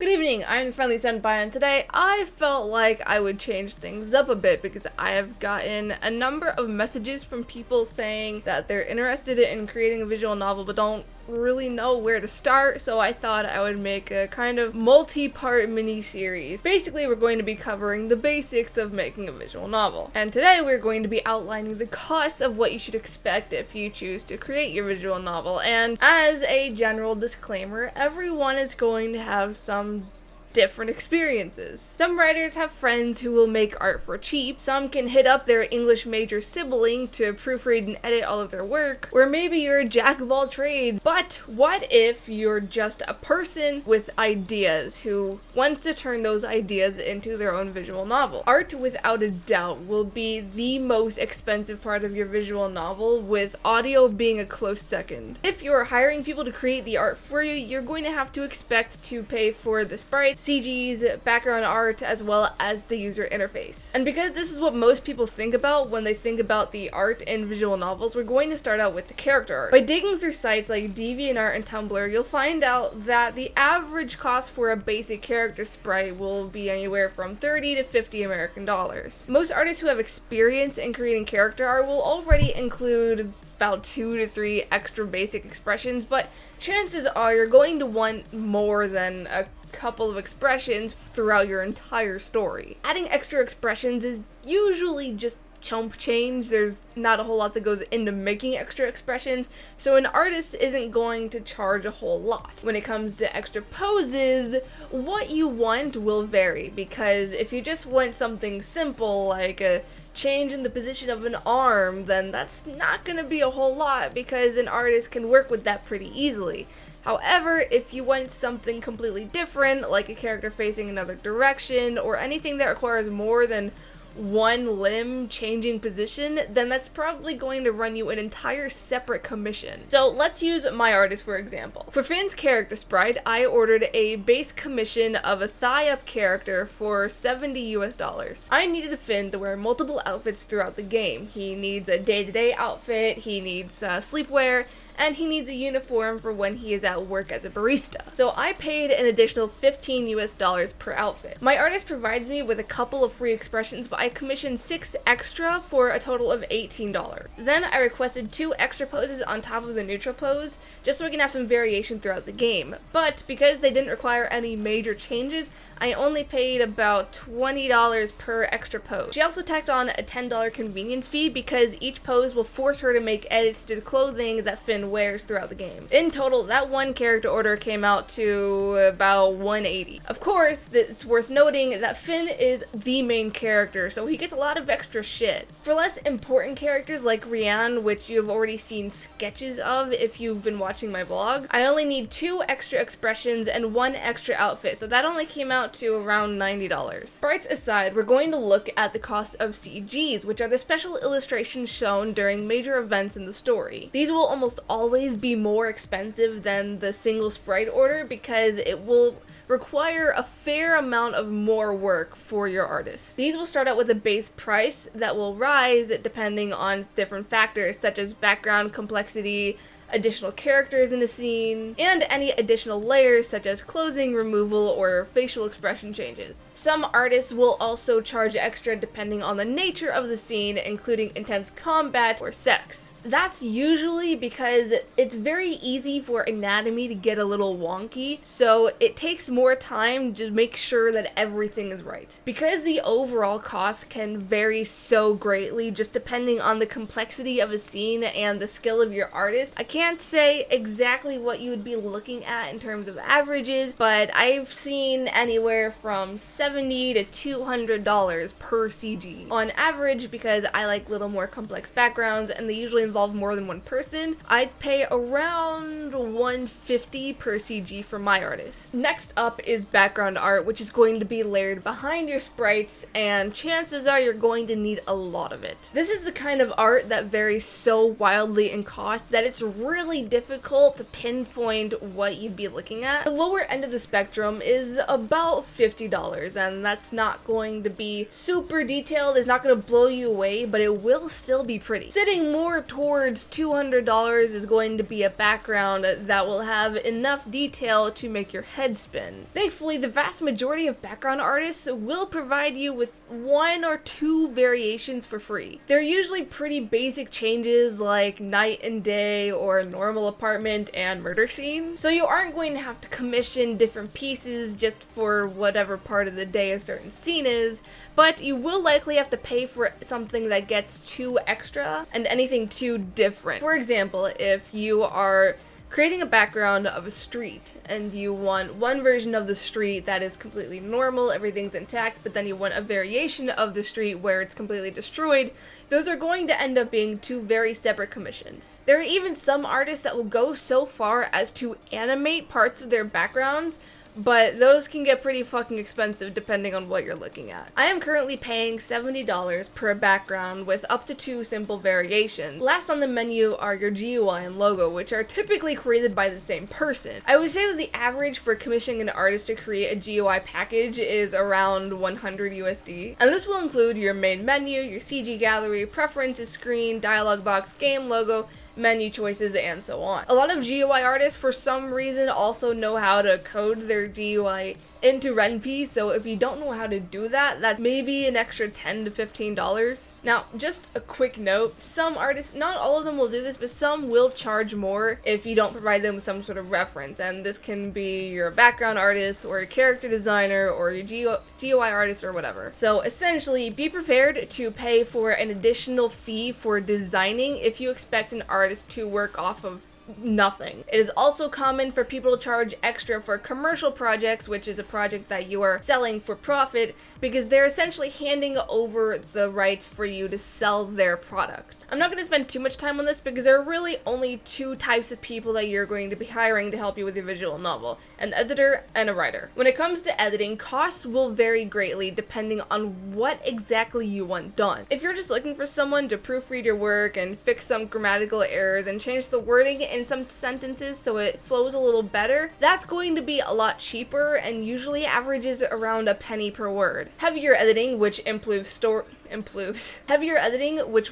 Good evening, I'm Friendly Senpai, and today I felt like I would change things up a bit because I have gotten a number of messages from people saying that they're interested in creating a visual novel but don't really know where to start, so I thought I would make a kind of multi-part mini-series. Basically, we're going to be covering the basics of making a visual novel. And today we're going to be outlining the costs of what you should expect if you choose to create your visual novel. And as a general disclaimer, everyone is going to have some different experiences. Some writers have friends who will make art for cheap, some can hit up their English major sibling to proofread and edit all of their work, or maybe you're a jack of all trades. But what if you're just a person with ideas who wants to turn those ideas into their own visual novel? Art, without a doubt, will be the most expensive part of your visual novel, with audio being a close second. If you're hiring people to create the art for you, you're going to have to expect to pay for the sprites, CGs, background art, as well as the user interface. And because this is what most people think about when they think about the art in visual novels, we're going to start out with the character art. By digging through sites like DeviantArt and Tumblr, you'll find out that the average cost for a basic character sprite will be anywhere from 30 to 50 American dollars. Most artists who have experience in creating character art will already include about 2 to 3 extra basic expressions, but chances are you're going to want more than a couple of expressions throughout your entire story. Adding extra expressions is usually just chump change. There's not a whole lot that goes into making extra expressions, so an artist isn't going to charge a whole lot. When it comes to extra poses, what you want will vary, because if you just want something simple like a change in the position of an arm, then that's not going to be a whole lot because an artist can work with that pretty easily. However, if you want something completely different, like a character facing another direction, or anything that requires more than one limb changing position, then that's probably going to run you an entire separate commission. So let's use my artist for example. For Finn's character sprite, I ordered a base commission of a thigh-up character for $70 US. I needed Finn to wear multiple outfits throughout the game. He needs a day-to-day outfit, he needs sleepwear, and he needs a uniform for when he is at work as a barista. So I paid an additional $15 US per outfit. My artist provides me with a couple of free expressions, but I commissioned 6 extra for a total of $18. Then I requested 2 extra poses on top of the neutral pose, just so we can have some variation throughout the game. But because they didn't require any major changes, I only paid about $20 per extra pose. She also tacked on a $10 convenience fee because each pose will force her to make edits to the clothing that Finn wears throughout the game. In total, that one character order came out to about $180. Of course, it's worth noting that Finn is the main character, so he gets a lot of extra shit. For less important characters like Rianne, which you've already seen sketches of if you've been watching my vlog, I only need 2 extra expressions and 1 extra outfit, so that only came out to around $90. Sprites aside, we're going to look at the cost of CGs, which are the special illustrations shown during major events in the story. These will almost always be more expensive than the single sprite order because it will require a fair amount of more work for your artist. These will start out with a base price that will rise depending on different factors such as background complexity, additional characters in the scene, and any additional layers such as clothing removal or facial expression changes. Some artists will also charge extra depending on the nature of the scene, including intense combat or sex. That's usually because it's very easy for anatomy to get a little wonky, so it takes more time to make sure that everything is right. Because the overall cost can vary so greatly just depending on the complexity of a scene and the skill of your artist, I can't say exactly what you would be looking at in terms of averages, but I've seen anywhere from $70 to $200 per CG. On average, because I like little more complex backgrounds and they usually involve more than one person, I'd pay around $150 per CG for my artist. Next up is background art, which is going to be layered behind your sprites, and chances are you're going to need a lot of it. This is the kind of art that varies so wildly in cost that it's really difficult to pinpoint what you'd be looking at. The lower end of the spectrum is about $50, and that's not going to be super detailed, it's not going to blow you away, but it will still be pretty. Sitting more towards towards $200 is going to be a background that will have enough detail to make your head spin. Thankfully, the vast majority of background artists will provide you with 1 or 2 variations for free. They're usually pretty basic changes like night and day or normal apartment and murder scene, so you aren't going to have to commission different pieces just for whatever part of the day a certain scene is, but you will likely have to pay for something that gets too extra and anything too different. For example, if you are creating a background of a street and you want one version of the street that is completely normal, everything's intact, but then you want a variation of the street where it's completely destroyed, those are going to end up being 2 very separate commissions. There are even some artists that will go so far as to animate parts of their backgrounds, but those can get pretty fucking expensive depending on what you're looking at. I am currently paying $70 per background with up to 2 simple variations. Last on the menu are your GUI and logo, which are typically created by the same person. I would say that the average for commissioning an artist to create a GUI package is around 100 USD, and this will include your main menu, your CG gallery, preferences screen, dialog box, game logo, menu choices, and so on. A lot of GUI artists, for some reason, also know how to code their GUI into RenP, so if you don't know how to do that, that's maybe an extra $10 to $15. Now, just a quick note, some artists, not all of them will do this, but some will charge more if you don't provide them with some sort of reference, and this can be your background artist, or your character designer, or your GUI artist, or whatever. So essentially, be prepared to pay for an additional fee for designing if you expect an artist to work off of nothing. It is also common for people to charge extra for commercial projects, which is a project that you are selling for profit, because they're essentially handing over the rights for you to sell their product. I'm not going to spend too much time on this because there are really only 2 types of people that you're going to be hiring to help you with your visual novel: an editor and a writer. When it comes to editing, costs will vary greatly depending on what exactly you want done. If you're just looking for someone to proofread your work and fix some grammatical errors and change the wording in some sentences so it flows a little better, that's going to be a lot cheaper and usually averages around a penny per word. Heavier editing, which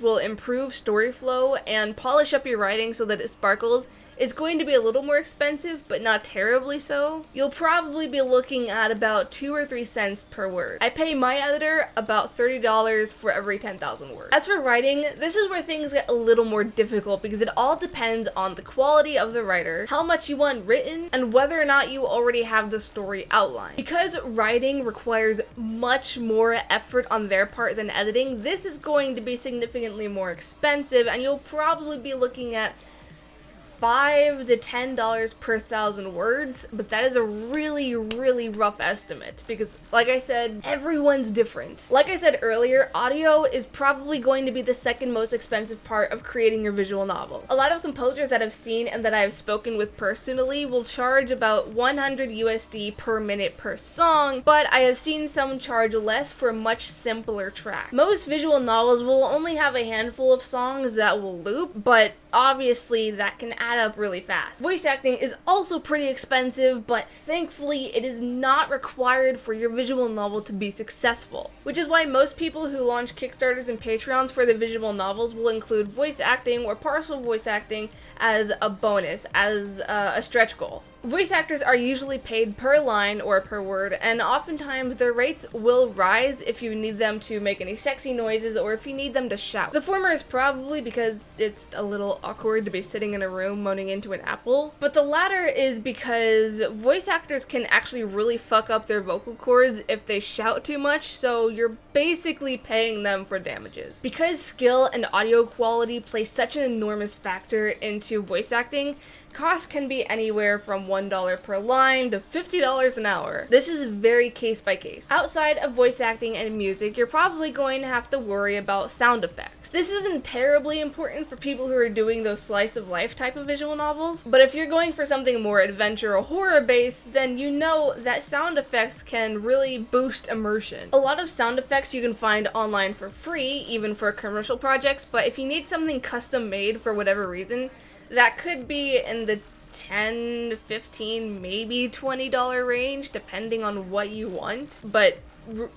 will improve story flow and polish up your writing so that it sparkles, is going to be a little more expensive, but not terribly so. You'll probably be looking at about 2 or 3 cents per word. I pay my editor about $30 for every 10,000 words. As for writing, this is where things get a little more difficult because it all depends on the quality of the writer, how much you want written, and whether or not you already have the story outlined. Because writing requires much more effort on their part than editing, this is going to be significantly more expensive, and you'll probably be looking at $5 to $10 per 1,000 words, but that is a really, really rough estimate because, like I said, everyone's different. Like I said earlier, audio is probably going to be the second most expensive part of creating your visual novel. A lot of composers that I've seen and that I've spoken with personally will charge about 100 USD per minute per song, but I have seen some charge less for a much simpler track. Most visual novels will only have a handful of songs that will loop, but obviously that can add up really fast. Voice acting is also pretty expensive, but thankfully it is not required for your visual novel to be successful, which is why most people who launch Kickstarters and Patreons for the visual novels will include voice acting or partial voice acting as a bonus, as a stretch goal. Voice actors are usually paid per line or per word, and oftentimes their rates will rise if you need them to make any sexy noises or if you need them to shout. The former is probably because it's a little awkward to be sitting in a room moaning into an apple, but the latter is because voice actors can actually really fuck up their vocal cords if they shout too much, so you're basically paying them for damages. Because skill and audio quality play such an enormous factor into voice acting, costs can be anywhere from $1 per line to $50 an hour. This is very case by case. Outside of voice acting and music, you're probably going to have to worry about sound effects. This isn't terribly important for people who are doing those slice of life type of visual novels, but if you're going for something more adventure or horror based, then you know that sound effects can really boost immersion. A lot of sound effects you can find online for free, even for commercial projects, but if you need something custom made for whatever reason, that could be in the $10, $15, maybe $20 range, depending on what you want. But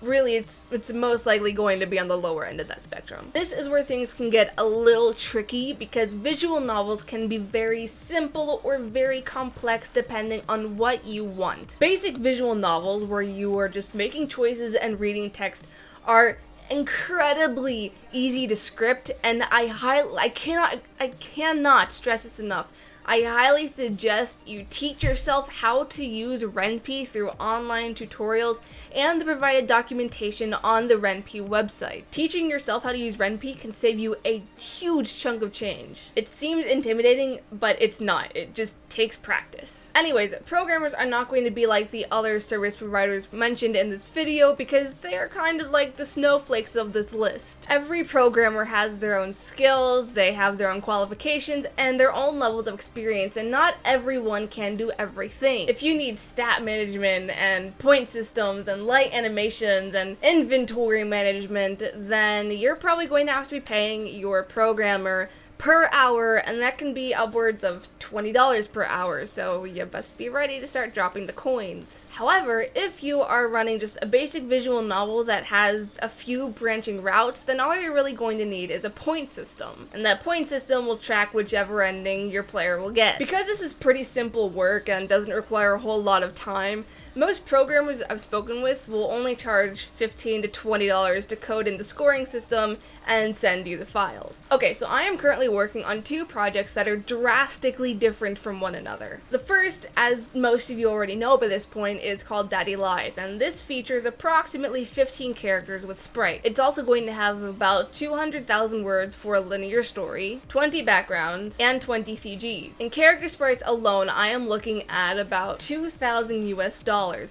really, it's most likely going to be on the lower end of that spectrum. This is where things can get a little tricky because visual novels can be very simple or very complex depending on what you want. Basic visual novels where you are just making choices and reading text are incredibly easy to script, and I cannot stress this enough. I highly suggest you teach yourself how to use Ren'Py through online tutorials and the provided documentation on the Ren'Py website. Teaching yourself how to use Ren'Py can save you a huge chunk of change. It seems intimidating, but it's not. It just takes practice. Anyways, programmers are not going to be like the other service providers mentioned in this video because they are kind of like the snowflakes of this list. Every programmer has their own skills, they have their own qualifications, and their own levels of experience, and not everyone can do everything. If you need stat management and point systems and light animations and inventory management, then you're probably going to have to be paying your programmer per hour, and that can be upwards of $20 per hour, so you best be ready to start dropping the coins. However, if you are running just a basic visual novel that has a few branching routes, then all you're really going to need is a point system, and that point system will track whichever ending your player will get. Because this is pretty simple work and doesn't require a whole lot of time, most programmers I've spoken with will only charge $15 to $20 to code in the scoring system and send you the files. Okay, so I am currently working on two projects that are drastically different from one another. The first, as most of you already know by this point, is called Daddy Lies, and this features approximately 15 characters with sprite. It's also going to have about 200,000 words for a linear story, 20 backgrounds, and 20 CGs. In character sprites alone, I am looking at about $2,000 US,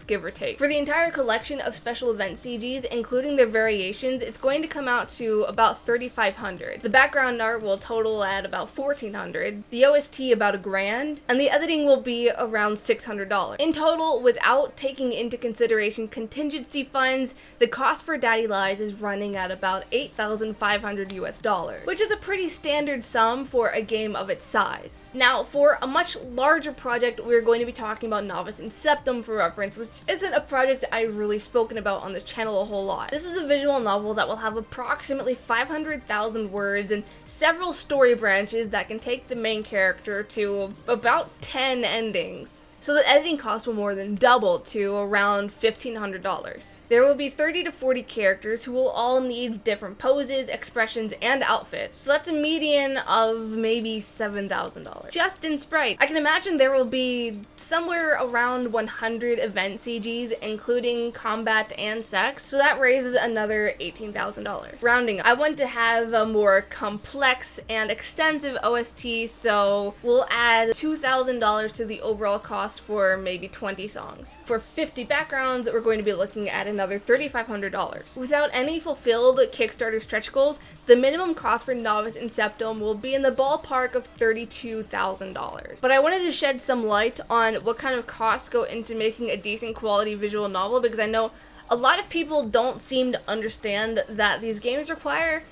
give or take. For the entire collection of special event CGs, including their variations, it's going to come out to about $3,500. The background art will total at about $1,400, the OST about $1,000, and the editing will be around $600. In total, without taking into consideration contingency funds, the cost for Daddy Lies is running at about $8,500 US, which is a pretty standard sum for a game of its size. Now, for a much larger project, we're going to be talking about Novice and Septum for reference, which isn't a project I've really spoken about on the channel a whole lot. This is a visual novel that will have approximately 500,000 words and several story branches that can take the main character to about 10 endings. So the editing costs will more than double to around $1,500. There will be 30 to 40 characters who will all need different poses, expressions, and outfits. So that's a median of maybe $7,000 just in sprite. I can imagine there will be somewhere around 100 event CGs, including combat and sex, so that raises another $18,000. Rounding, I want to have a more complex and extensive OST, so we'll add $2,000 to the overall cost for maybe 20 songs. For 50 backgrounds, we're going to be looking at another $3,500. Without any fulfilled Kickstarter stretch goals, the minimum cost for Novice and Septum will be in the ballpark of $32,000. But I wanted to shed some light on what kind of costs go into making a decent quality visual novel, because I know a lot of people don't seem to understand that these games require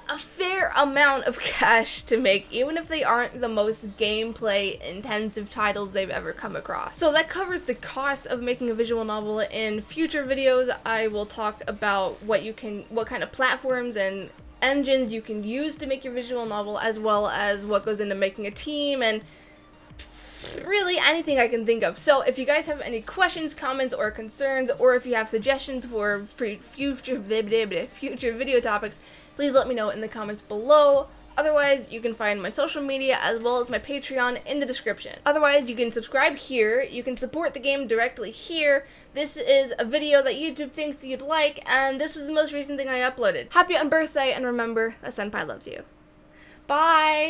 a fair amount of cash to make, even if they aren't the most gameplay intensive titles they've ever come across. So that covers the cost of making a visual novel. In future videos, I will talk about what kind of platforms and engines you can use to make your visual novel, as well as what goes into making a team and really anything I can think of. So if you guys have any questions, comments, or concerns, or if you have suggestions for future video topics, please let me know in the comments below. Otherwise, you can find my social media as well as my Patreon in the description. Otherwise, you can subscribe here, you can support the game directly here. This is a video that YouTube thinks you'd like, and this was the most recent thing I uploaded. Happy on birthday, and remember that Senpai loves you. Bye!